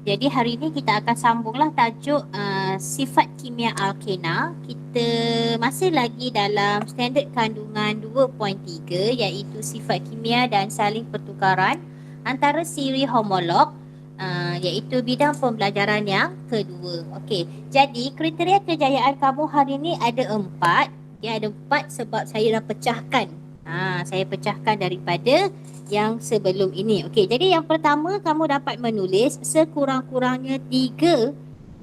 Jadi hari ini kita akan sambunglah tajuk sifat kimia alkena. Kita masih lagi dalam standard kandungan 2.3 iaitu sifat kimia dan saling pertukaran antara siri homolog iaitu bidang pembelajaran yang kedua. Okey, jadi kriteria kejayaan kamu hari ini ada 4. Ya, ada 4 sebab saya dah pecahkan. Saya pecahkan daripada yang sebelum ini. Okey, jadi yang pertama kamu dapat menulis sekurang-kurangnya 3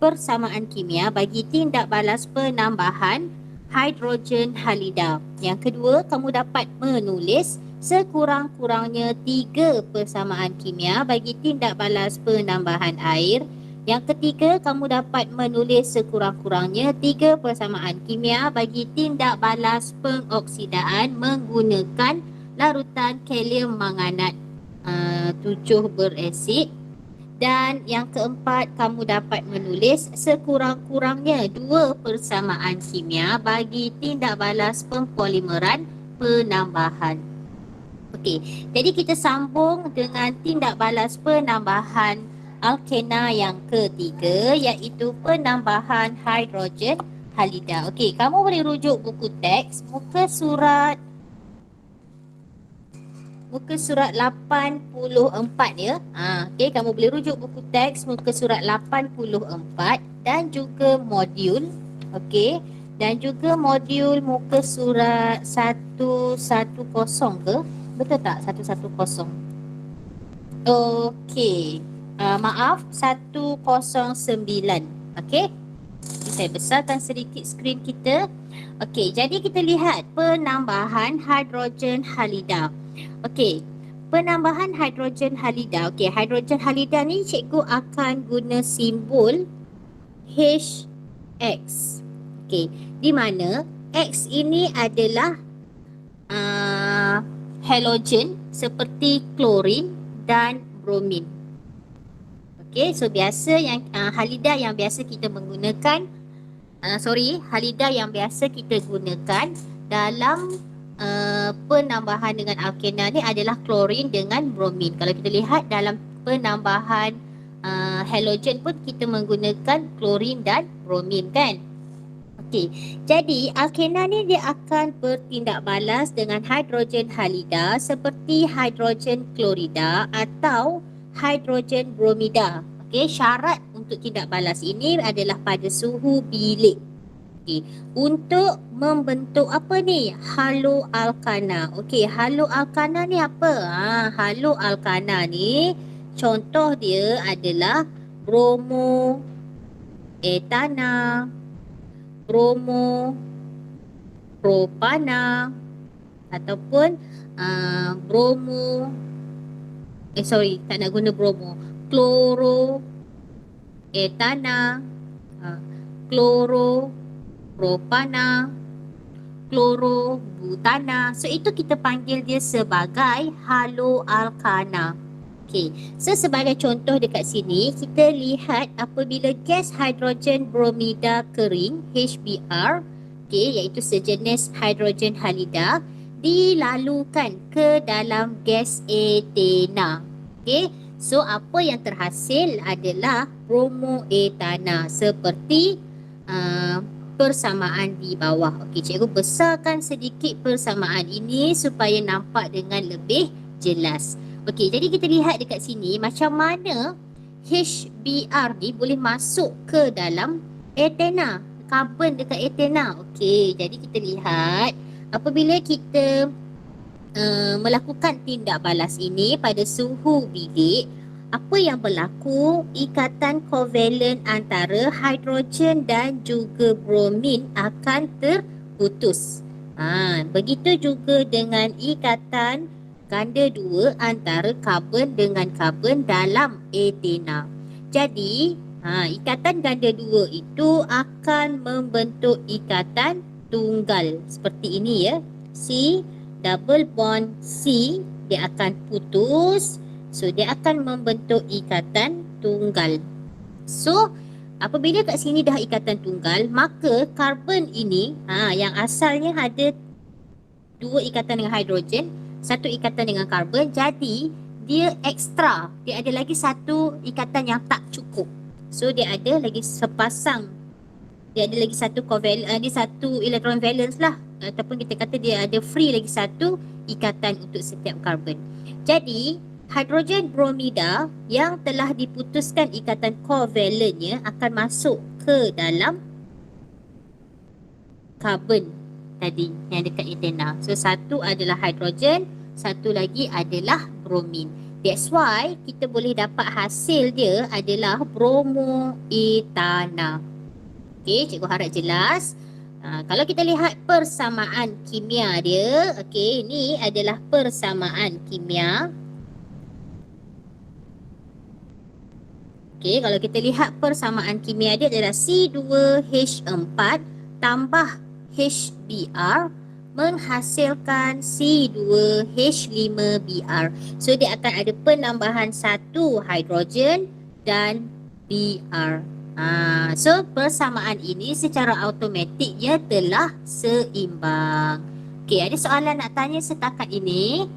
persamaan kimia bagi tindak balas penambahan hidrogen halida. Yang kedua, kamu dapat menulis sekurang-kurangnya 3 persamaan kimia bagi tindak balas penambahan air. Yang ketiga, kamu dapat menulis sekurang-kurangnya 3 persamaan kimia bagi tindak balas pengoksidaan menggunakan larutan kalium manganat 7 berasid. Dan yang keempat, kamu dapat menulis sekurang-kurangnya 2 persamaan kimia bagi tindak balas pempolimeran penambahan. Okey, jadi kita sambung dengan tindak balas penambahan alkena yang ketiga iaitu penambahan hidrogen halida. Okey, kamu boleh rujuk buku teks muka surat 84 ya. Okey, kamu boleh rujuk buku teks muka surat 84 dan juga modul. Okey, dan juga modul muka surat 110 ke? Betul tak 110? Okey. Maaf 109. Okey. Saya besarkan sedikit skrin kita. Okey, jadi kita lihat penambahan hidrogen halida. Okey, penambahan hidrogen halida. Okey, hidrogen halida ni cikgu akan guna simbol HX. Okey, di mana X ini adalah halogen seperti klorin dan bromin. Okey, so biasa yang halida yang biasa kita menggunakan halida yang biasa kita gunakan dalam penambahan dengan alkena ni adalah klorin dengan bromin. Kalau kita lihat dalam penambahan halogen pun kita menggunakan klorin dan bromin kan. Okey, jadi alkena ni dia akan bertindak balas dengan hidrogen halida seperti hidrogen klorida atau hidrogen bromida. Okey, syarat untuk tindak balas ini adalah pada suhu bilik. Okey, untuk membentuk apa ni? Haloalkana. Okey, haloalkana ni apa? Haloalkana ni contoh dia adalah bromo etana, bromo propana ataupun bromo tak nak guna bromo, kloro etana, kloro propana, kloro butana. So itu kita panggil dia sebagai haloalkana. Okey, so sebagai contoh dekat sini kita lihat apabila gas hidrogen bromida kering HBr, okey, iaitu sejenis hidrogen halida dilalukan ke dalam gas etena. Okey, so apa yang terhasil adalah bromoetana seperti persamaan di bawah. Okey, cikgu besarkan sedikit persamaan ini supaya nampak dengan lebih jelas. Okey, jadi kita lihat dekat sini macam mana HBr ni boleh masuk ke dalam etena, karbon dekat etena. Okey, jadi kita lihat apabila kita melakukan tindak balas ini pada suhu bilik, apa yang berlaku? Ikatan kovalen antara hidrogen dan juga bromin akan terputus. Begitu juga dengan ikatan ganda 2 antara karbon dengan karbon dalam etena. Jadi, ikatan ganda 2 itu akan membentuk ikatan tunggal seperti ini ya. C double bond C, dia akan putus. So, dia akan membentuk ikatan tunggal. So, apabila kat sini dah ikatan tunggal, maka karbon ini yang asalnya ada 2 ikatan dengan hidrogen, 1 ikatan dengan karbon, jadi dia ekstra, dia ada lagi satu ikatan yang tak cukup. So dia ada lagi sepasang, dia ada lagi satu dia satu elektron valence lah, ataupun kita kata dia ada free lagi satu ikatan untuk setiap karbon. Jadi hidrogen bromida yang telah diputuskan ikatan kovalennya akan masuk ke dalam karbon tadi yang dekat etena. So satu adalah hidrogen, satu lagi adalah bromin. That's why kita boleh dapat hasil dia adalah bromoetana. Okey, cikgu harap jelas. Kalau kita lihat persamaan kimia dia, okey, ini adalah persamaan kimia. Okey, kalau kita lihat persamaan kimia dia adalah C2H4 tambah HBr menghasilkan C2H5Br. So dia akan ada penambahan satu hidrogen dan Br. So persamaan ini secara automatiknya telah seimbang. Okey, ada soalan nak tanya setakat ini?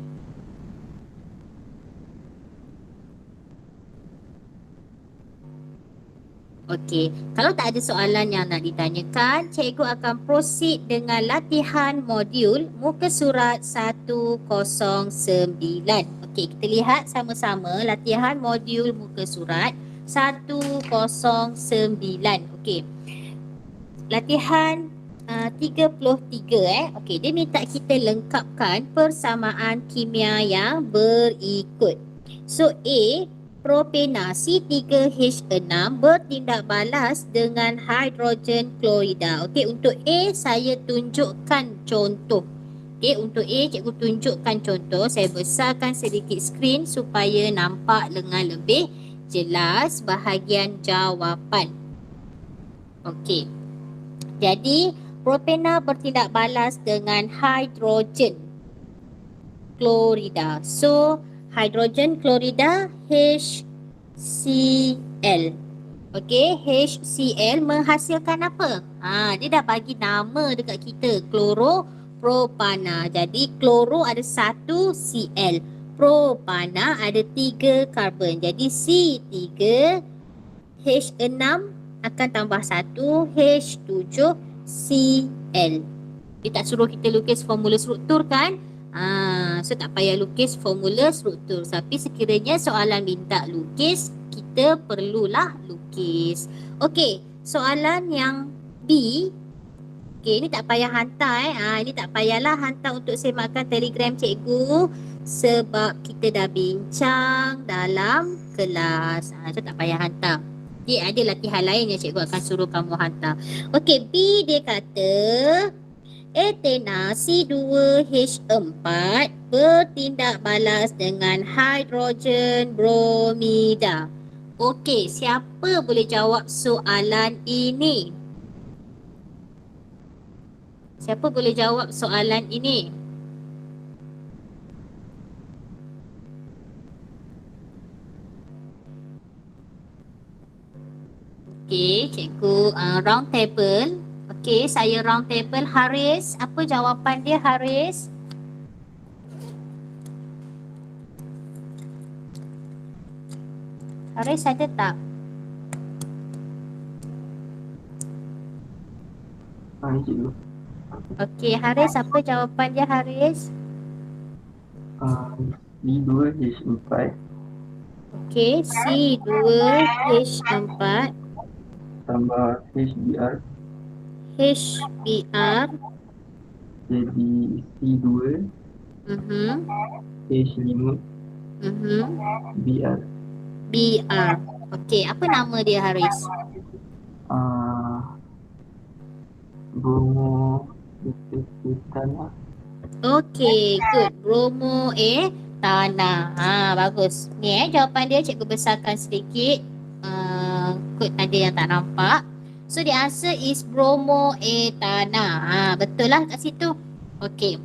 Okey, kalau tak ada soalan yang nak ditanyakan, cikgu akan proceed dengan latihan modul muka surat 109. Okey, kita lihat sama-sama latihan modul muka surat 109. Okey. Latihan 33 Okey, dia minta kita lengkapkan persamaan kimia yang berikut. So A, propena C3H6 bertindak balas dengan hidrogen klorida. Okey, untuk A saya tunjukkan contoh. Okey, untuk A cikgu tunjukkan contoh. Saya besarkan sedikit skrin supaya nampak dengan lebih jelas bahagian jawapan. Okey. Jadi propena bertindak balas dengan hidrogen klorida. So hidrogen klorida HCl. Okey, HCl menghasilkan apa? Dia dah bagi nama dekat kita, chloropropana. Jadi kloro ada satu Cl, propana ada 3 karbon. Jadi C3H6 akan tambah 1 H7Cl. Dia tak suruh kita lukis formula struktur kan? So tak payah lukis formula struktur. Tapi sekiranya soalan minta lukis, kita perlulah lukis. Okey, soalan yang B. Okey, ini tak payah hantar ini tak payahlah hantar untuk semakkan telegram cikgu sebab kita dah bincang dalam kelas. So tak payah hantar. Dia ada latihan lain yang cikgu akan suruh kamu hantar. Okey, B dia kata etena C2H4 bertindak balas dengan hidrogen bromida. Okey, siapa boleh jawab soalan ini? Siapa boleh jawab soalan ini? Okey, cikgu round table. Okey, saya round table. Haris, apa jawapan dia Haris? Haris ada tak? Cikgu. Okey, Haris, apa jawapan dia Haris? C2H4 Okey, C2H4 tambah HBr jadi C2 H5 Br. Okey, apa nama dia Haris? Bromoetana. Okey, good. Bromoetana. Bagus. Ni jawapan dia, cikgu besarkan sedikit. Kod ada yang tak nampak. So the answer is bromoetana. Betul lah kat situ. Okey.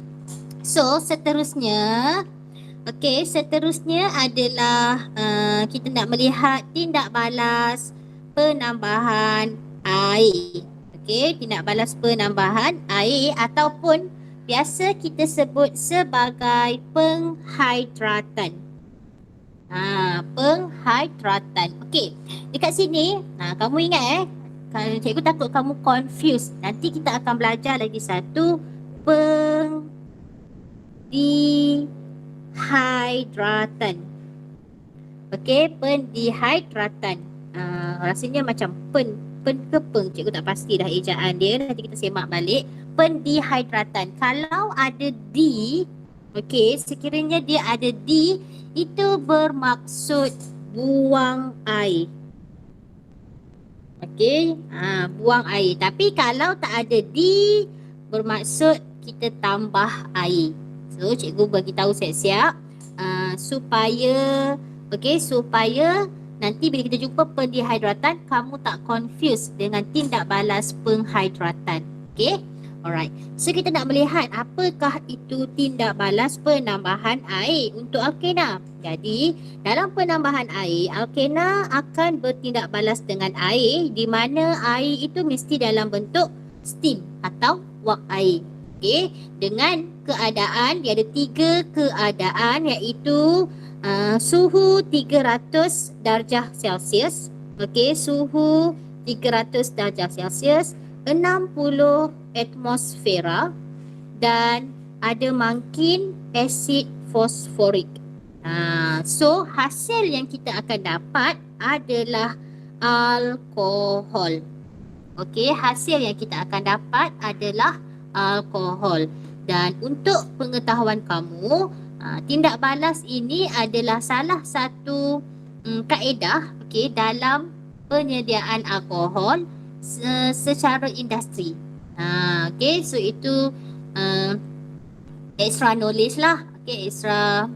So seterusnya adalah kita nak melihat tindak balas penambahan air. Okey, tindak balas penambahan air ataupun biasa kita sebut sebagai penghidratan. Penghidratan. Okey. Dekat sini, kamu ingat kalau cikgu takut kamu confused. Nanti kita akan belajar lagi satu pendehidratan. Okey, pendehidratan. Rasanya macam pen ke peng. Cikgu tak pasti dah ejaan dia. Nanti kita semak balik. Pendehidratan. Kalau ada D, okey, sekiranya dia ada D, itu bermaksud buang air. Okey, buang air. Tapi kalau tak ada D, bermaksud kita tambah air. So, cikgu bagi tahu siap-siap supaya nanti bila kita jumpa pendehidratan, kamu tak confuse dengan tindak balas penghidratan. Okey? Alright. So, kita nak melihat apakah itu tindak balas penambahan air untuk alkena. Jadi, dalam penambahan air, alkena akan bertindak balas dengan air di mana air itu mesti dalam bentuk steam atau wap air. Okey, dengan keadaan, dia ada 3 keadaan iaitu suhu 300 darjah Celsius. Okey, suhu 300 darjah Celsius, 60 atmosfera dan ada mungkin asid fosforik. So hasil yang kita akan dapat adalah alkohol. Okey, hasil yang kita akan dapat adalah alkohol. Dan untuk pengetahuan kamu, tindak balas ini adalah salah satu kaedah dalam penyediaan alkohol secara industri. Okey, so itu extra knowledge lah. Okey, extra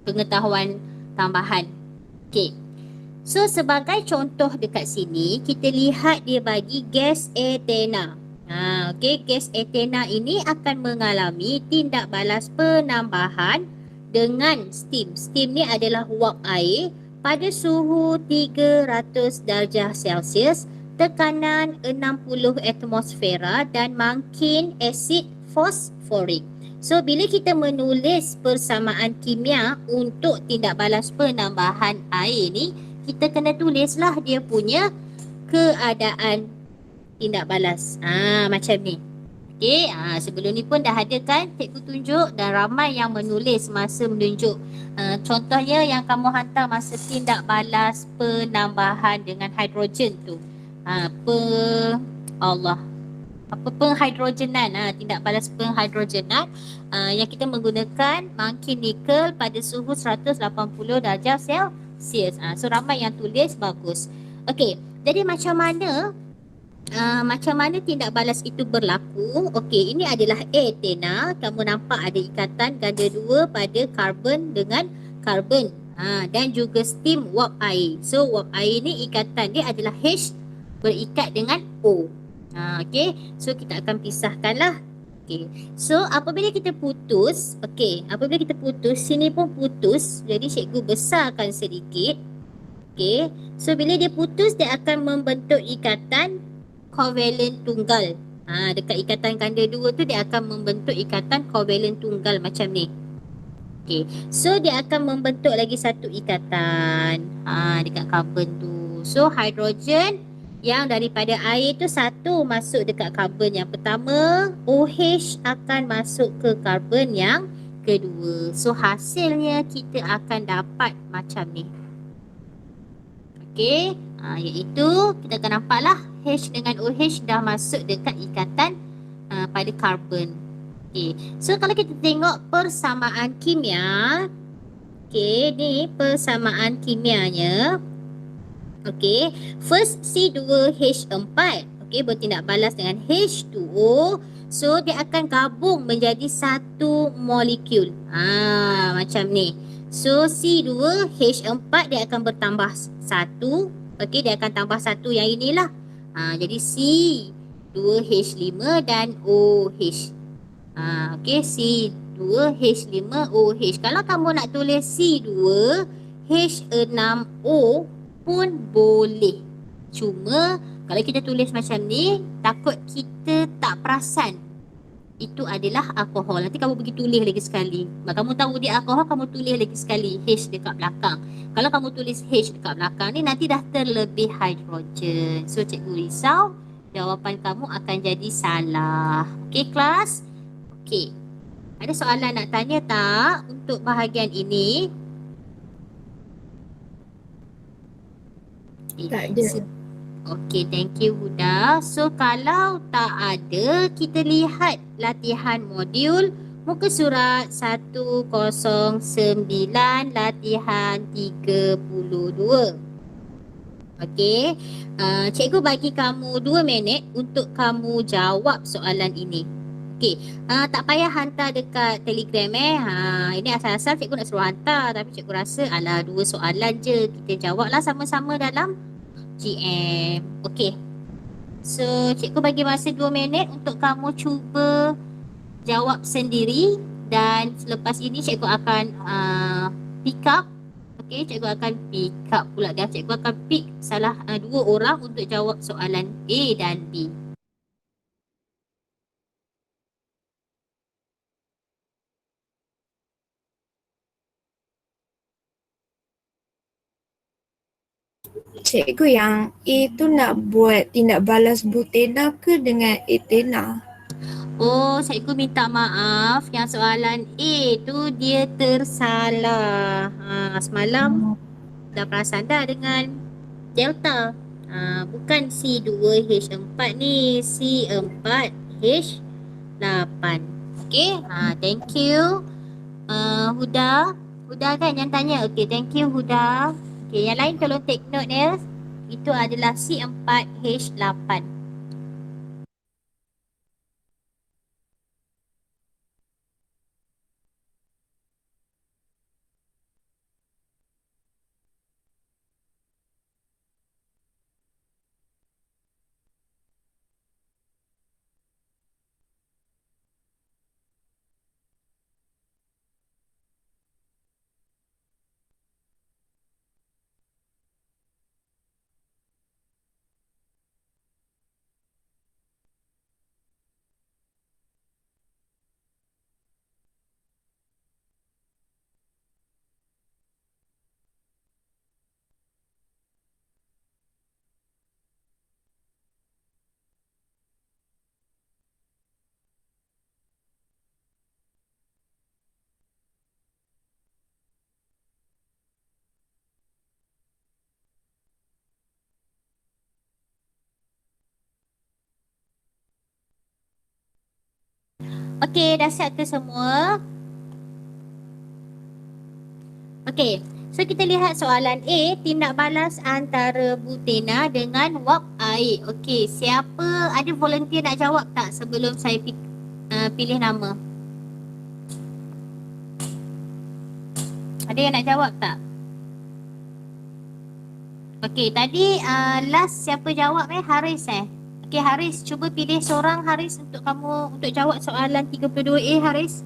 pengetahuan tambahan. Okey. So sebagai contoh dekat sini, kita lihat dia bagi gas etena. Okey, gas etena ini akan mengalami tindak balas penambahan dengan steam. Steam ni adalah wap air pada suhu 300 darjah Celsius, tekanan 60 atmosfera dan mungkin asid fosforik. So, bila kita menulis persamaan kimia untuk tindak balas penambahan air ni, kita kena tulislah dia punya keadaan tindak balas. Macam ni. Okey, sebelum ni pun dah ada kan cikgu tunjuk dan ramai yang menulis masa menunjuk. Contohnya yang kamu hantar masa tindak balas penambahan dengan hidrogen tu. Penghidrogenan, tindak balas penghidrogenan yang kita menggunakan mungkin nikel pada suhu 180 darjah Celsius. So ramai yang tulis, bagus. Okey, jadi macam mana tindak balas itu berlaku? Okey, ini adalah etena. Kamu nampak ada ikatan ganda 2 pada karbon dengan karbon. Dan juga steam wap air. So wap air ni ikatan dia adalah H berikat dengan O. Okey, so kita akan pisahkanlah. Okey, so apabila kita putus, sini pun putus. Jadi cikgu besarkan sedikit. Okey, so bila dia putus, dia akan membentuk ikatan kovalent tunggal. Dekat ikatan ganda 2 tu dia akan membentuk ikatan kovalent tunggal macam ni. Okey, so dia akan membentuk lagi satu ikatan dekat karbon tu. So hidrogen yang daripada air tu satu masuk dekat karbon yang pertama, OH akan masuk ke karbon yang kedua. So hasilnya kita akan dapat macam ni. Okey, iaitu kita akan nampaklah H dengan OH dah masuk dekat ikatan pada karbon. Okey, so kalau kita tengok persamaan kimia, okey, ni persamaan kimianya. Okey, first C2H4, okey, bertindak balas dengan H2O. So dia akan gabung menjadi satu molekul. Macam ni. So C2H4 dia akan bertambah satu. Okey, dia akan tambah satu yang inilah. Jadi C2H5 dan OH. Okey, C2H5OH. Kalau kamu nak tulis C2H6O pun boleh. Cuma kalau kita tulis macam ni, takut kita tak perasan itu adalah alkohol. Nanti kamu pergi tulis lagi sekali. Kamu tahu dia alkohol, kamu tulis lagi sekali H dekat belakang. Kalau kamu tulis H dekat belakang ni, nanti dah terlebih hidrogen. So cikgu risau, jawapan kamu akan jadi salah. Okey kelas? Okey. Ada soalan nak tanya tak untuk bahagian ini? Tak ada. Okey, thank you Huda. So kalau tak ada, kita lihat latihan modul muka surat 109 latihan 32. Okey, cikgu bagi kamu 2 minit untuk kamu jawab soalan ini. Okey, tak payah hantar dekat Telegram ini asal-asal cikgu nak suruh hantar, tapi cikgu rasa alah 2 soalan je, kita jawablah sama-sama dalam GM. Okey. So, cikgu bagi masa 2 minit untuk kamu cuba jawab sendiri dan selepas ini cikgu akan pick up. Okey, cikgu akan pick up pula dah. Cikgu akan pick salah 2 orang untuk jawab soalan A dan B. Cikgu, yang A tu nak buat tindak balas butena ke dengan etena? Oh, cikgu minta maaf. Yang soalan A tu dia tersalah. Semalam dah perasan dah dengan delta. Bukan C2H4 ni, C4H8. Okay, thank you. Huda. Huda kan yang tanya? Okay, thank you Huda. Okay, yang lain tolong take note ya. Itu adalah C4H8. Okey, dah siap ke semua? Okey, so kita lihat soalan A, tindak balas antara butena dengan wap air. Okey, siapa ada volunteer nak jawab tak sebelum saya pilih nama? Ada yang nak jawab tak? Okey, tadi last siapa jawab Haris Okey Haris, cuba pilih seorang Haris untuk kamu untuk jawab soalan 32A Haris.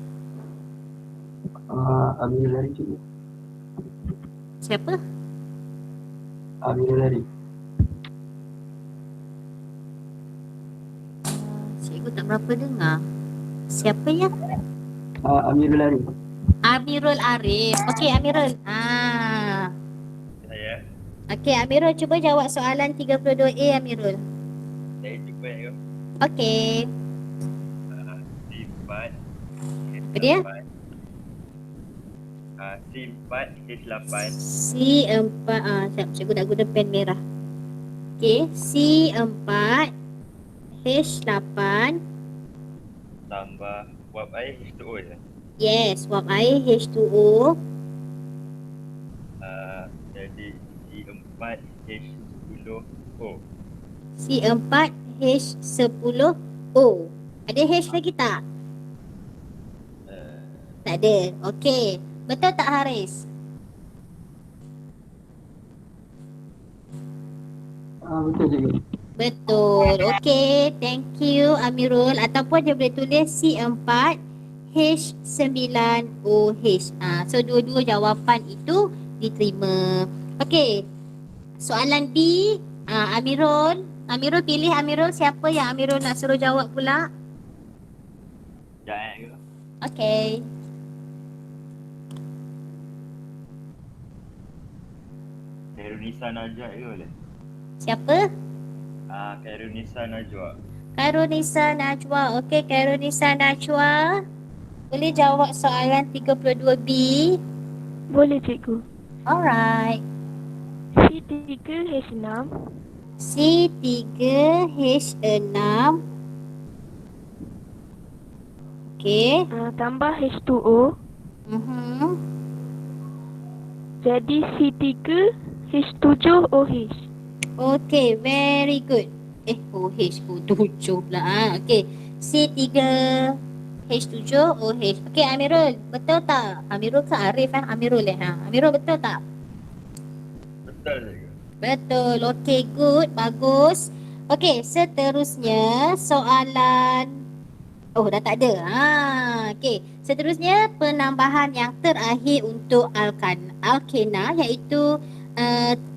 Amirul Hari cikgu. Siapa? Amirul Hari. Cikgu tak berapa dengar. Siapa ya? Amirul Hari. Amirul Arif. Okey Amirul. Saya. Okey Amirul, cuba jawab soalan 32A Amirul. Saya cuba ya. Okey. C4 Apa dia? C4 H8. C4 siap, cikgu nak guna pen merah. Okey, C4 H8 tambah wap air H2O je. yes, wap air H2O. Jadi C4 H10O. C4 H10O. Ada H lagi tak? Tak ada. Okey. Betul tak Haris? Betul cikgu. Betul. Okey. Thank you Amirul. Ataupun dia boleh tulis C4 H9OH. So dua-dua jawapan itu diterima. Okey. Soalan B, Amirul. Amirul pilih Amirul, siapa yang Amirul nak suruh jawab pula? Sekejap ke. Okay. Khairunisa Najwa ke boleh? Siapa? Khairunisa Najwa. Khairunisa Najwa. Okay, Khairunisa Najwa. Boleh jawab soalan 32B? Boleh cikgu. Alright. C3H6 C3H6. Okay. tambah H2O jadi C3H7OH. Okay, very good. OH, O7 pula. Okay, C3H7OH. Okay, Amirul, betul tak? Amirul ke Arif? Amirul Amirul, betul tak? Betul cikgu. Betul. Okay, good. Bagus. Okay, seterusnya soalan. Oh, dah tak ada. Okay. Seterusnya penambahan yang terakhir untuk alkena iaitu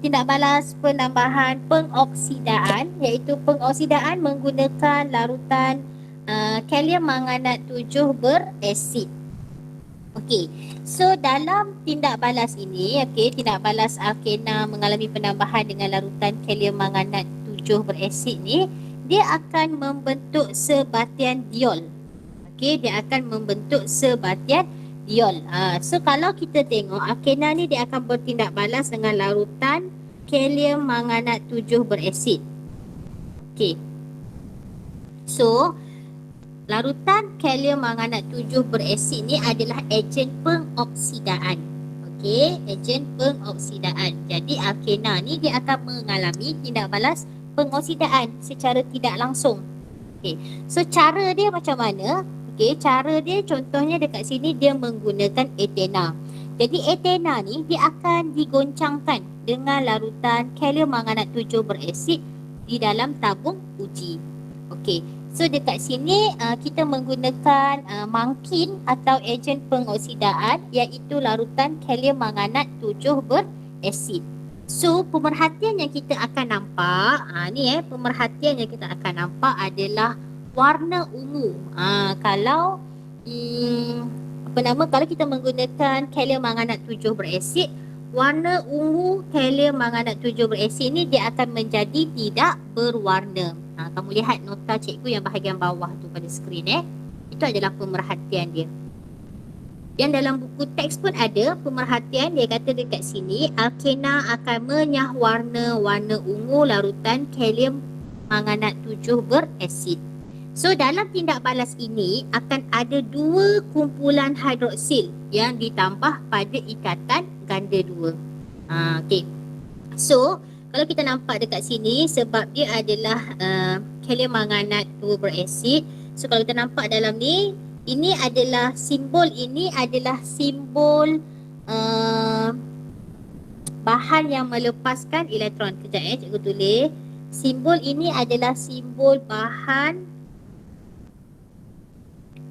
tindak balas penambahan pengoksidaan, iaitu pengoksidaan menggunakan larutan kalium manganat 7 berasid. Okey. So dalam tindak balas ini, tindak balas alkena mengalami penambahan dengan larutan kalium manganat 7 berasid ni, dia akan membentuk sebatian diol. Dia akan membentuk sebatian diol. So kalau kita tengok alkena ni dia akan bertindak balas dengan larutan kalium manganat 7 berasid. So larutan kalium manganat 7 berasid ni adalah ejen pengoksidaan. Ejen pengoksidaan. Jadi alkena ni dia akan mengalami tindak balas pengoksidaan secara tidak langsung. So cara dia macam mana? Cara dia contohnya dekat sini dia menggunakan etena. Jadi etena ni dia akan digoncangkan dengan larutan kalium manganat 7 berasid di dalam tabung uji. So dekat sini kita menggunakan mangkin atau ejen pengoksidaan iaitu larutan kalium manganat 7 berasid. So pemerhatian yang kita akan nampak pemerhatian yang kita akan nampak adalah warna ungu. Kalau kalau kita menggunakan kalium manganat 7 berasid, warna ungu kalium manganat 7 berasid ni dia akan menjadi tidak berwarna. Kamu lihat nota cikgu yang bahagian bawah tu pada skrin itu adalah pemerhatian dia. Yang dalam buku teks pun ada pemerhatian, dia kata dekat sini alkena akan menyah warna ungu larutan kalium manganat 7 berasid. So dalam tindak balas ini akan ada dua kumpulan hidroksil yang ditambah pada ikatan ganda 2. So kalau kita nampak dekat sini sebab dia adalah kalium manganat 2 berasid. So kalau kita nampak dalam ni, ini adalah simbol bahan yang melepaskan elektron. Kejap cikgu tulis. Simbol ini adalah simbol bahan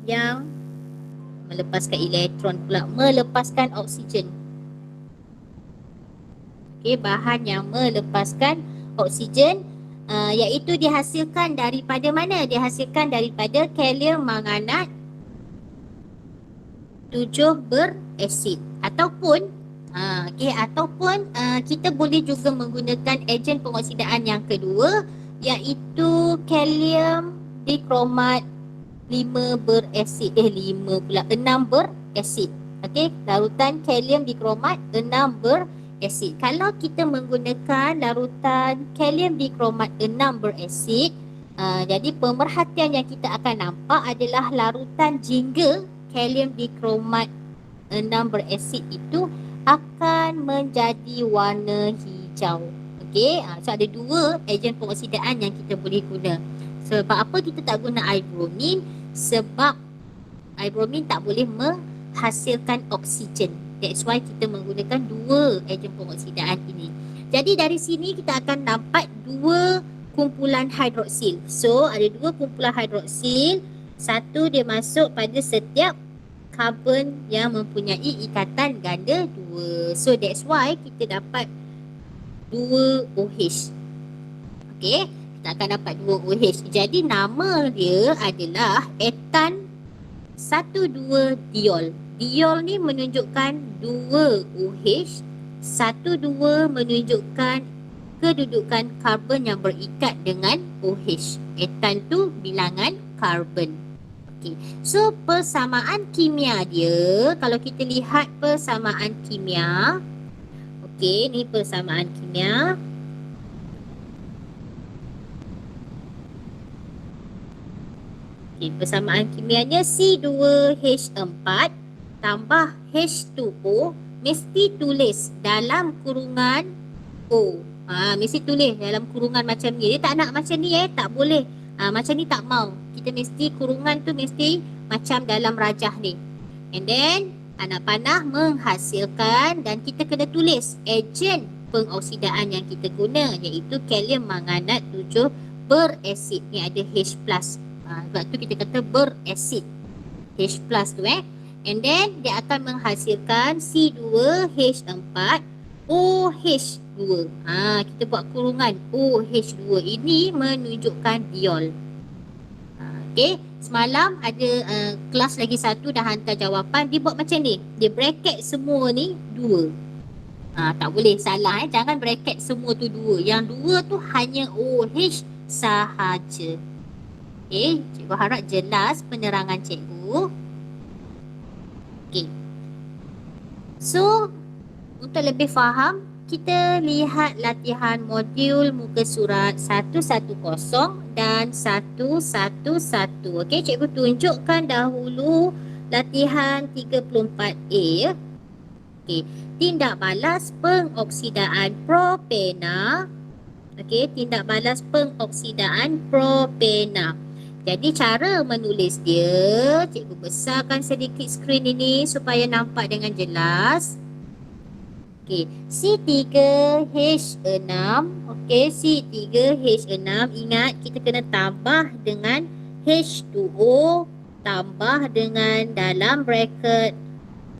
yang melepaskan elektron pula, melepaskan oksigen. Bahan yang melepaskan oksigen iaitu dihasilkan daripada mana? Dihasilkan daripada kalium manganat 7 berasid ataupun kita boleh juga menggunakan ejen pengoksidaan yang kedua iaitu kalium dikromat 6 berasid. Larutan kalium dikromat 6 berasid. Kalau kita menggunakan larutan kalium dikromat 6 berasid, jadi pemerhatian yang kita akan nampak adalah larutan jingga kalium dikromat 6 berasid itu akan menjadi warna hijau. So ada dua ejen pengoksidaan yang kita boleh guna. Sebab apa kita tak guna air-bromin? Sebab air-bromin tak boleh menghasilkan oksigen. That's why kita menggunakan dua ejen pengoksidaan ini. Jadi dari sini kita akan dapat dua kumpulan hidroksil. So ada dua kumpulan hidroksil. Satu dia masuk pada setiap karbon yang mempunyai ikatan ganda 2. So that's why kita dapat 2 OH. Kita akan dapat 2 OH. Jadi nama dia adalah etan 12 diol. Diol ni menunjukkan 2 OH, 12 menunjukkan kedudukan karbon yang berikat dengan OH. Etan tu bilangan karbon. Okey. So persamaan kimia dia, kalau kita lihat persamaan kimia. Okey, ni persamaan kimia. Okey, persamaan kimianya C2H4 tambah H2O, mesti tulis dalam kurungan O. Mesti tulis dalam kurungan macam ni. Dia tak nak macam ni tak boleh. Macam ni tak mau. Kita mesti kurungan tu mesti macam dalam rajah ni. And then anak panah menghasilkan, dan kita kena tulis ejen pengoksidaan yang kita guna, iaitu kalium manganat 7 berasid. Ni ada H+. Sebab tu kita kata berasid. H+ tu And then dia akan menghasilkan C2H4 OH2. Kita buat kurungan OH2. Ini menunjukkan diol. Okey, semalam ada kelas lagi satu dah hantar jawapan, dia buat macam ni. Dia bracket semua ni 2. Tak boleh salah jangan bracket semua tu 2. Yang 2 tu hanya OH sahaja. Okey, cikgu harap jelas penerangan cikgu. Okey. So, untuk lebih faham, kita lihat latihan modul muka surat 110 dan 111. Okey, cikgu tunjukkan dahulu latihan 34A. Okey, tindak balas pengoksidaan propena. Okey, tindak balas pengoksidaan propena. Jadi cara menulis dia, cikgu besarkan sedikit skrin ini supaya nampak dengan jelas. Okey, C3H6. Okey, C3H6. Ingat kita kena tambah dengan H2O tambah dengan dalam bracket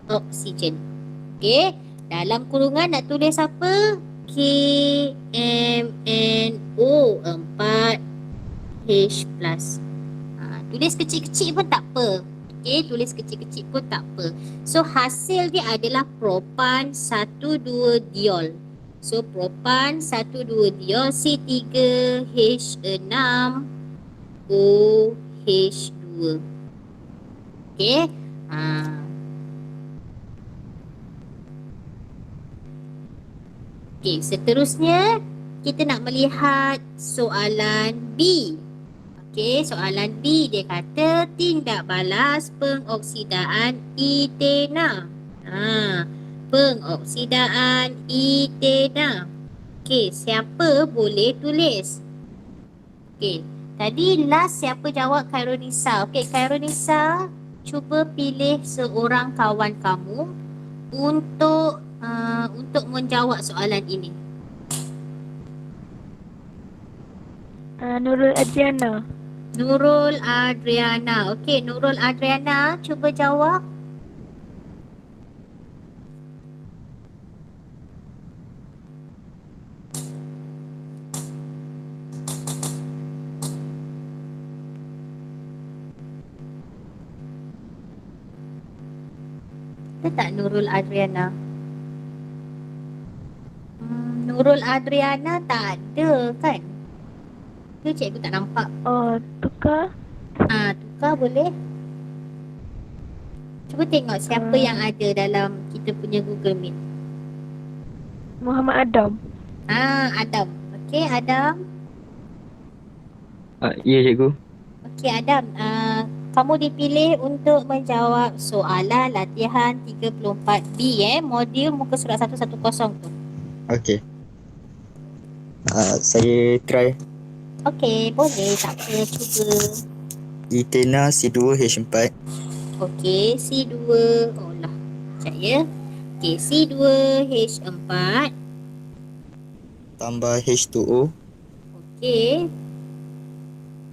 oksigen. Okey, dalam kurungan nak tulis apa? KMNO4H+. Tulis kecil-kecil pun tak apa. Okey, tulis kecil-kecil pun tak apa. So hasil dia adalah propan 12 diol. So propan 12 diol C3H6 OH2. Okey. Okey, seterusnya kita nak melihat soalan B. Okey, soalan B dia kata tindak balas pengoksidaan etena. Pengoksidaan etena. Okey, siapa boleh tulis? Okey, tadi last siapa jawab? Khairunisa. Okey, Khairunisa, cuba pilih seorang kawan kamu untuk menjawab soalan ini. Nurul Adriana. Nurul Adriana. Okey, Nurul Adriana, cuba jawab. Ada tak Nurul Adriana? Nurul Adriana tak ada kan? Ke cikgu tak nampak? Oh, tukar. Tukar boleh. Cuba tengok siapa yang ada dalam kita punya Google Meet. Muhammad Adam. Adam. Okey, Adam. Ya cikgu. Okey, Adam. Kamu dipilih untuk menjawab soalan latihan 34B modul muka surat 110 tu. Okey. Saya try. Okey, boleh. Tak apa, cuba. Etena C2H4 Okey, C2. Oh lah. Sekejap ya. Okey, C2H4 tambah H2O okey.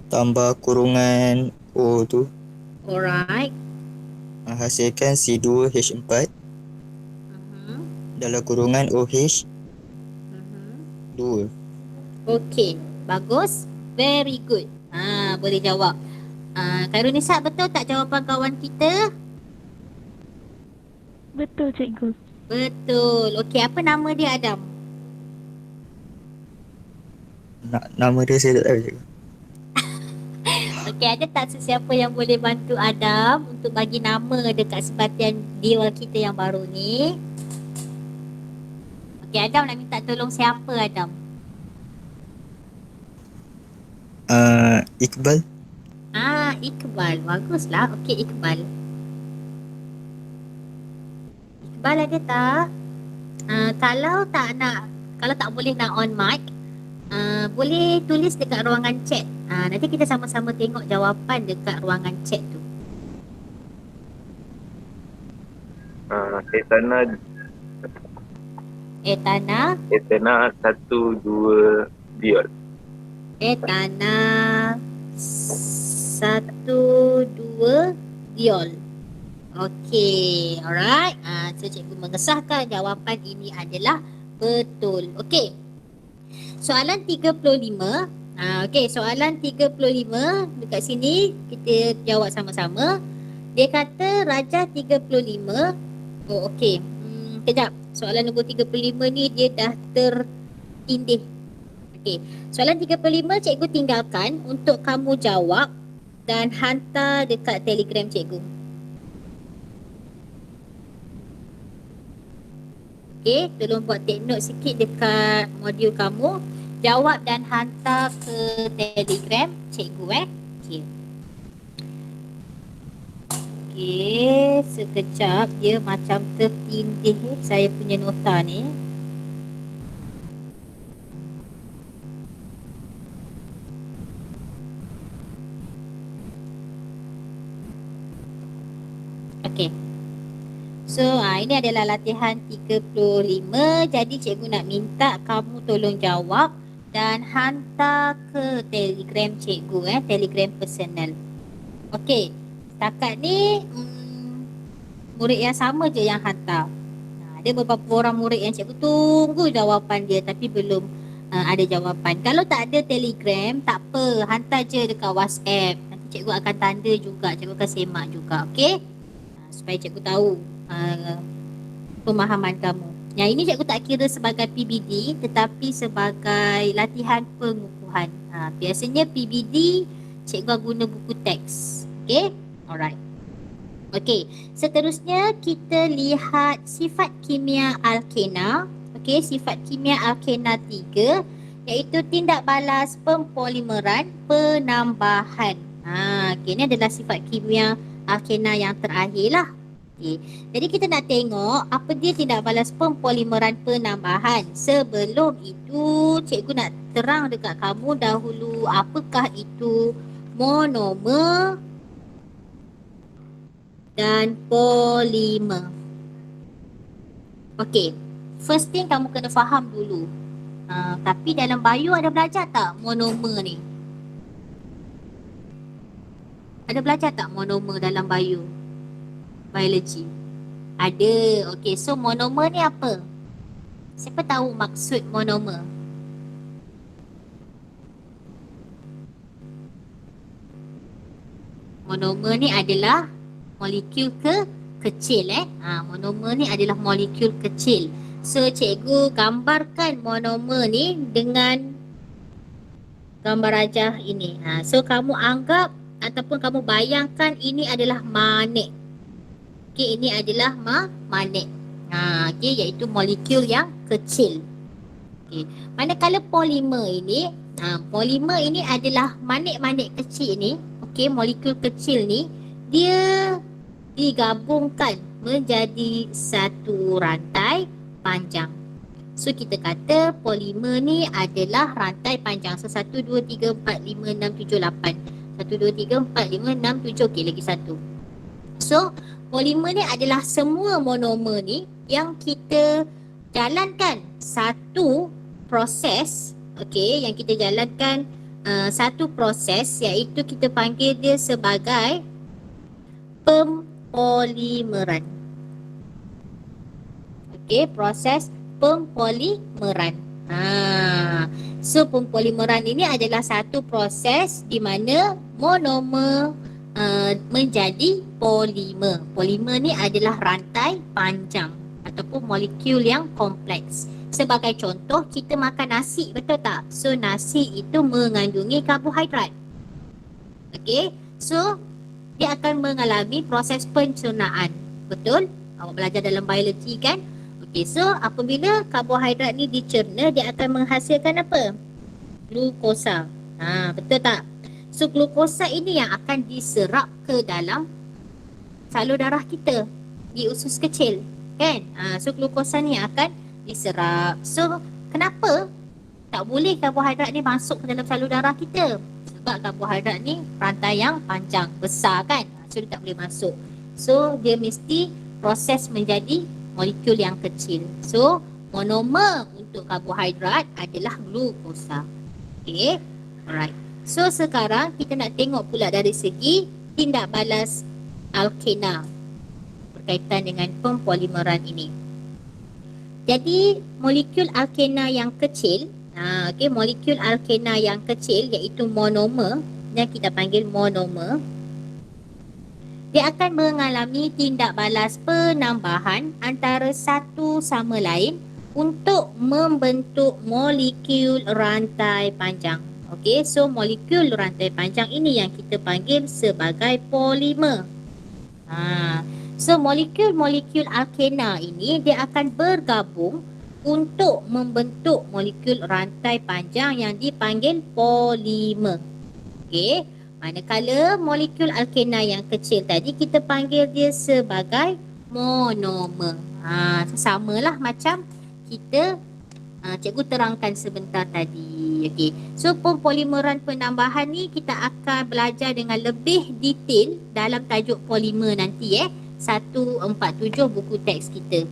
tambah kurungan O tu Alright. menghasilkan C2H4 dalam kurungan OH2. Okey, bagus. Very good. Boleh jawab. Khairunisa, betul tak jawapan kawan kita? Betul cikgu. Betul. Okey, apa nama dia Adam? Nama dia saya tak tahu cikgu. Okey, ada tak sesiapa yang boleh bantu Adam untuk bagi nama dekat sebatian dewa kita yang baru ni? Okey, Adam nak minta tolong siapa Adam? Iqbal. Iqbal. Baguslah. Okey, Iqbal. Iqbal ada tak? Kalau tak boleh nak on mic, boleh tulis dekat ruangan chat. Nanti kita sama-sama tengok jawapan dekat ruangan chat tu. Etana Etana 1-2 Diol. Etana 1-2 Diol. Okey, alright. So cikgu mengesahkan jawapan ini adalah betul. Okey. Soalan 35. Okey, soalan 35 dekat sini kita jawab sama-sama. Dia kata Raja 35. Oh, okey. Kejap. Soalan nombor 35 ni dia dah tertindih. Okey. Soalan 35 cikgu tinggalkan untuk kamu jawab dan hantar dekat Telegram cikgu. Okey, tolong buat take note sikit dekat modul kamu. Jawab dan hantar ke Telegram cikgu Okey. Okey, sekejap dia macam tertindih saya punya nota ni. Okey. So, ini adalah latihan 35. Jadi, cikgu nak minta kamu tolong jawab dan hantar ke Telegram cikgu, Telegram personal. Okey, setakat ni murid yang sama je yang hantar. Ada beberapa orang murid yang cikgu tunggu jawapan dia tapi belum ada jawapan. Kalau tak ada Telegram, tak apa, hantar je dekat WhatsApp. Nanti cikgu akan tanda juga, cikgu akan semak juga, okey? Supaya cikgu tahu pemahaman kamu. Yang ini cikgu tak kira sebagai PBD tetapi sebagai latihan pengukuhan. Biasanya PBD cikgu guna buku teks. Okay? Alright. Okay. Seterusnya kita lihat sifat kimia alkena. Okay, sifat kimia alkena 3 iaitu tindak balas pempolimeran penambahan. Okay, ini adalah sifat kimia alkena yang terakhir lah. Okay. Jadi kita nak tengok apa dia tindak balas pempolimeran penambahan. Sebelum itu cikgu nak terang dekat kamu dahulu apakah itu monomer dan polimer. Okay, first thing kamu kena faham dulu. Tapi dalam bio ada belajar tak monomer ni? Ada belajar tak monomer dalam bio? Biology. Ada. Okey, so monomer ni apa? Siapa tahu maksud monomer? Monomer ni adalah molekul kecil monomer ni adalah molekul kecil. So cikgu gambarkan monomer ni dengan gambar rajah ini. So kamu anggap ataupun kamu bayangkan ini adalah manik. Okey, ini adalah manik. Okey, iaitu molekul yang kecil. Okey. Manakala polimer ini, polimer ini adalah manik-manik kecil ni. Okey, molekul kecil ni dia digabungkan menjadi satu rantai panjang. So kita kata polimer ni adalah rantai panjang. So 1 2 3 4 5 6 7 8. 1 2 3 4 5 6 7. Okey, lagi satu. So polimer ni adalah semua monomer ni yang kita jalankan satu proses, okey, yang kita jalankan satu proses iaitu kita panggil dia sebagai pempolimeran. Okey, proses pempolimeran. So pempolimeran ini adalah satu proses di mana monomer menjadi polimer. Polimer ni adalah rantai panjang ataupun molekul yang kompleks. Sebagai contoh, kita makan nasi, betul tak? So nasi itu mengandungi karbohidrat. Okey, so dia akan mengalami proses pencernaan. Betul? Awak belajar dalam biologi kan? Okey, so apabila karbohidrat ni dicerna, dia akan menghasilkan apa? Glukosa. Betul tak? So glukosa ini yang akan diserap ke dalam salur darah kita di usus kecil, kan? So glukosa ni akan diserap. So kenapa tak boleh karbohidrat ni masuk ke dalam salur darah kita? Sebab karbohidrat ni rantai yang panjang, besar kan? So dia tak boleh masuk. So dia mesti proses menjadi molekul yang kecil. So monomer untuk karbohidrat adalah glukosa. Okay, alright. So sekarang kita nak tengok pula dari segi tindak balas alkena berkaitan dengan pempolimeran ini. Jadi molekul alkena yang kecil, molekul alkena yang kecil iaitu monomer, yang kita panggil monomer, dia akan mengalami tindak balas penambahan antara satu sama lain untuk membentuk molekul rantai panjang. Okey, so molekul rantai panjang ini yang kita panggil sebagai polimer. So molekul-molekul alkena ini dia akan bergabung untuk membentuk molekul rantai panjang yang dipanggil polimer. Okey, manakala molekul alkena yang kecil tadi kita panggil dia sebagai monomer. Samalah macam kita cikgu terangkan sebentar tadi. Okey. So pempolimeran penambahan ni kita akan belajar dengan lebih detail dalam tajuk polimer nanti 147 buku teks kita.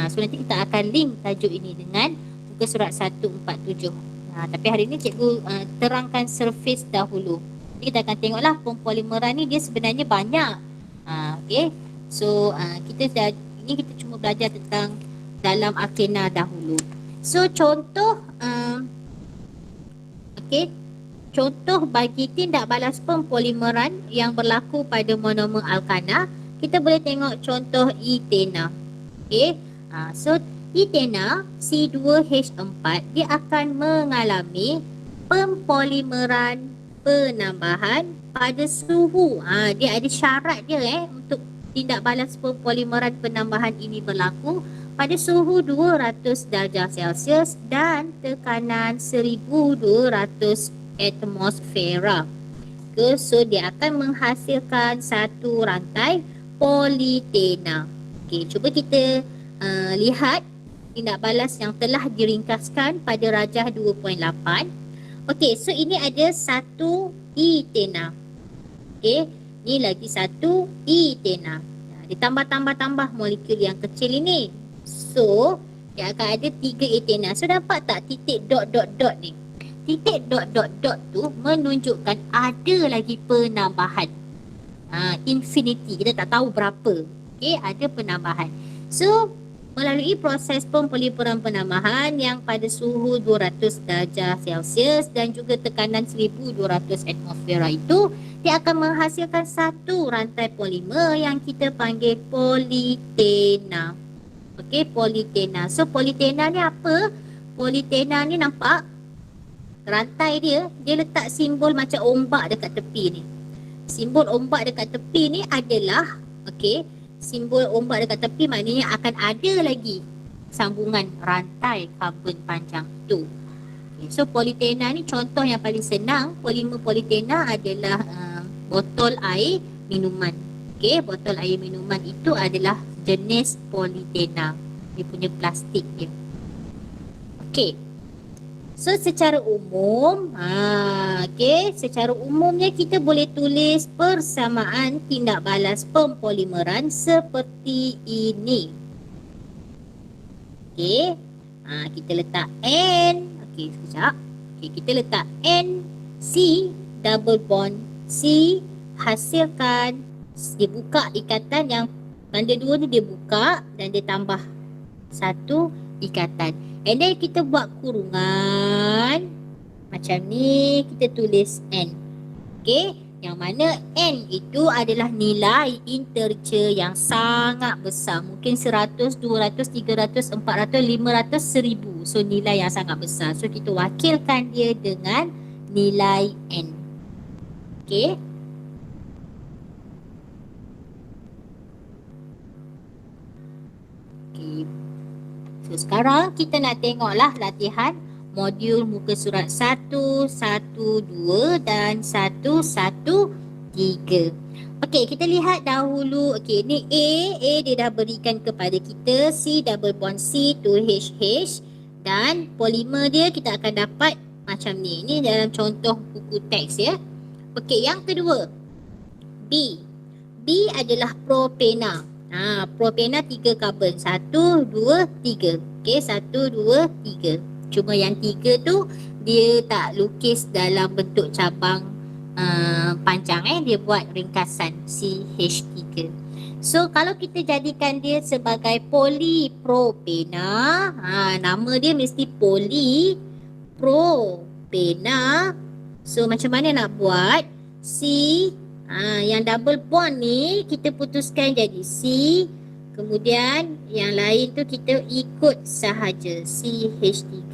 So nanti kita akan link tajuk ini dengan muka surat 147. Tapi hari ni cikgu terangkan surface dahulu. Jadi kita akan tengoklah pempolimeran ni dia sebenarnya banyak. Okey. So kita cuma belajar tentang dalam alkena dahulu. So contoh contoh bagi tindak balas pempolimeran yang berlaku pada monomer alkana, kita boleh tengok contoh etena. Okey. So etena C2H4 dia akan mengalami pempolimeran penambahan pada suhu. Dia ada syarat dia untuk tindak balas pempolimeran penambahan ini berlaku pada suhu 200 darjah Celsius dan tekanan 1200 atmosfera. So dia akan menghasilkan satu rantai politena. Okey, cuba kita lihat tindak balas yang telah diringkaskan pada rajah 2.8. Okey, so ini ada satu etena. Okey, ni lagi satu etena. Ditambah-tambah molekul yang kecil ini. So, dia akan ada 3 etena. So, dapat tak titik dot ni? Titik dot tu menunjukkan ada lagi penambahan. Infinity. Kita tak tahu berapa. Okay, ada penambahan. So, melalui proses pempolimeran penambahan yang pada suhu 200 darjah Celsius dan juga tekanan 1200 atmosfera itu, dia akan menghasilkan satu rantai polimer yang kita panggil politena. Okey, politena. So politena ni apa? Politena ni nampak rantai dia letak simbol macam ombak dekat tepi ni. Simbol ombak dekat tepi ni adalah simbol ombak dekat tepi maknanya akan ada lagi sambungan rantai karbon panjang tu. Okay, so politena ni contoh yang paling senang. Polimer politena adalah botol air minuman. Okey, botol air minuman itu adalah jenis politena. Dia punya plastik dia. Okey. So secara umum, secara umumnya kita boleh tulis persamaan tindak balas pempolimeran seperti ini. Okey. Kita letak N. Okey, sekejap. Okey, kita letak N C double bond C, hasilkan, dia buka ikatan yang tanda 2 ni dia buka dan dia tambah satu ikatan. And then kita buat kurungan. Macam ni kita tulis N. Okey, yang mana N itu adalah nilai integer yang sangat besar. Mungkin 100, 200, 300, 400, 500, 1000. So nilai yang sangat besar. So kita wakilkan dia dengan nilai N. Okey. Okey. So sekarang kita nak tengoklah latihan modul muka surat 112 dan 113. Okey, kita lihat dahulu. Okey, ni A dia dah berikan kepada kita C double bond C to HH dan polimer dia kita akan dapat macam ni. Ini dalam contoh buku teks ya. Okey, yang kedua B. B adalah propena. Propena 3 karbon. 1, 2, 3. Okey, 1, 2, 3. Cuma yang 3 tu dia tak lukis dalam bentuk cabang panjang dia buat ringkasan CH3. So kalau kita jadikan dia sebagai polipropena, nama dia mesti polipropena. So macam mana nak buat? C yang double bond ni kita putuskan jadi C. Kemudian yang lain tu kita ikut sahaja CH3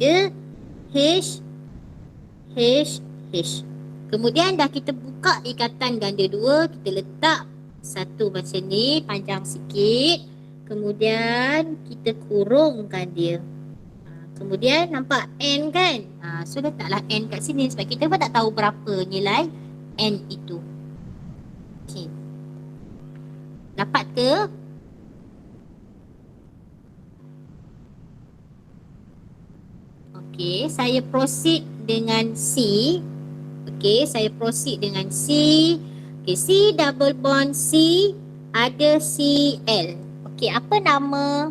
H H H. Kemudian dah kita buka ikatan ganda 2, kita letak satu macam ni panjang sikit. Kemudian kita kurungkan dia. Kemudian nampak N kan? So letaklah N kat sini sebab kita pun tak tahu berapa nilai N itu. Okey. Dapat ke? Okey, saya proceed dengan C. Okey, saya proceed dengan C. Okey, C double bond C ada Cl. Okey, apa nama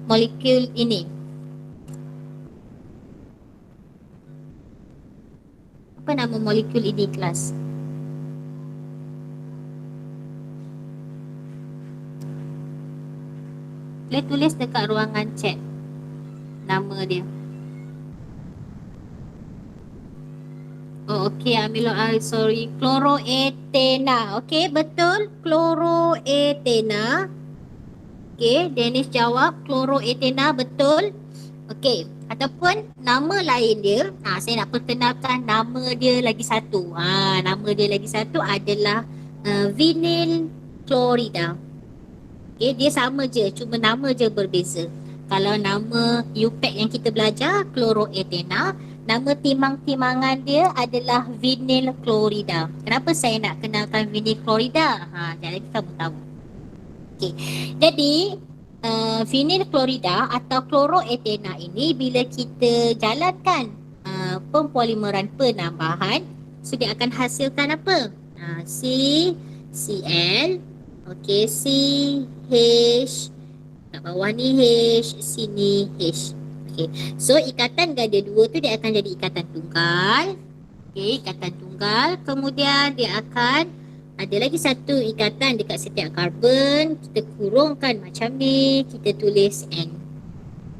molekul ini? Apa nama molekul ini, kelas? Boleh tulis dekat ruangan chat nama dia. Oh, okey, sorry. Chloroethena. Okey, betul. Chloroethena. Okey, Dennis jawab chloroethena, betul. Okey, ataupun nama lain dia. Saya nak perkenalkan nama dia lagi satu. Nama dia lagi satu adalah vinyl chlorida. Okey, dia sama je, cuma nama je berbeza. Kalau nama UPAC yang kita belajar chloroethena, nama timang-timangan dia adalah vinyl chlorida. Kenapa saya nak kenalkan vinyl chlorida? Jadi kamu tahu. Okey. Jadi vinyl chlorida atau chloroethena ini bila kita jalankan pempolimeran penambahan, so dia akan hasilkan apa? Cl. Okey, CH. Kat bawah ni H, sini H. Okey. So ikatan ganda 2 tu dia akan jadi ikatan tunggal. Okey, ikatan tunggal. Kemudian dia akan ada lagi satu ikatan dekat setiap karbon. Kita kurungkan macam ni, kita tulis N.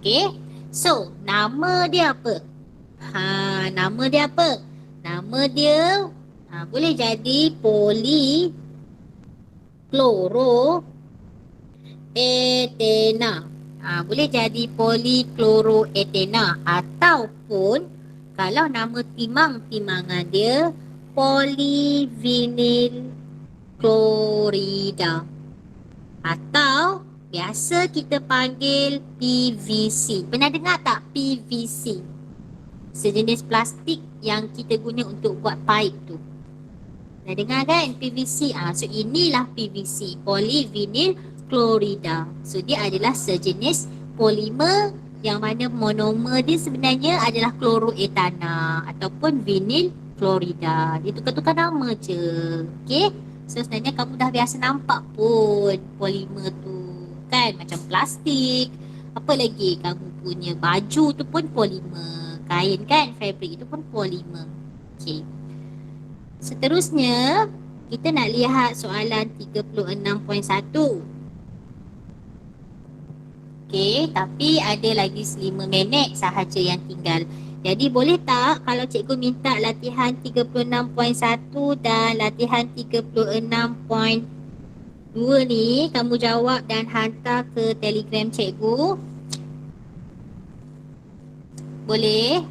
Okey. So, nama dia apa? Nama dia apa? Nama dia boleh jadi polichloroethena. Boleh jadi polichloroethena ataupun kalau nama timang-timangan dia polyvinyl chlorida atau biasa kita panggil PVC. Pernah dengar tak PVC? Sejenis plastik yang kita guna untuk buat pipe tu. Pernah dengar kan PVC? So inilah PVC, polyvinyl chlorida. So dia adalah sejenis polimer yang mana monomer dia sebenarnya adalah chloroethana ataupun vinyl chlorida. Dia tukar-tukar nama je. Okey. So sebenarnya kamu dah biasa nampak pun polimer tu kan, macam plastik. Apa lagi, kamu punya baju tu pun polimer. Kain kan, fabric itu pun polimer. Okey. Seterusnya kita nak lihat soalan 36.1. Okey, tapi ada lagi 5 minit sahaja yang tinggal. Jadi boleh tak kalau cikgu minta latihan 36.1 dan latihan 36.2 ni kamu jawab dan hantar ke Telegram cikgu? Boleh?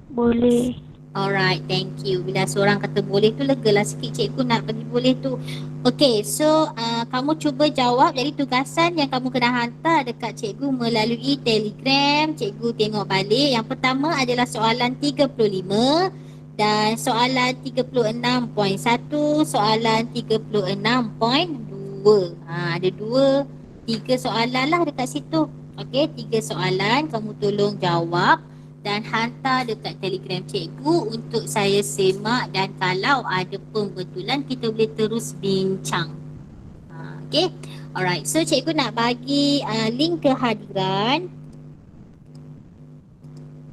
Boleh. Alright, thank you. Bila seorang kata boleh tu legalah sikit, cikgu nak bagi boleh tu. Okay, so kamu cuba jawab. Jadi tugasan yang kamu kena hantar dekat cikgu melalui Telegram. Cikgu tengok balik. Yang pertama adalah soalan 35 dan soalan 36.1, soalan 36.2. Ada 3 soalan lah dekat situ. Okay, 3 soalan kamu tolong jawab dan hantar dekat Telegram cikgu untuk saya semak, dan kalau ada pembetulan kita boleh terus bincang. Okay, alright. So cikgu nak bagi link kehadiran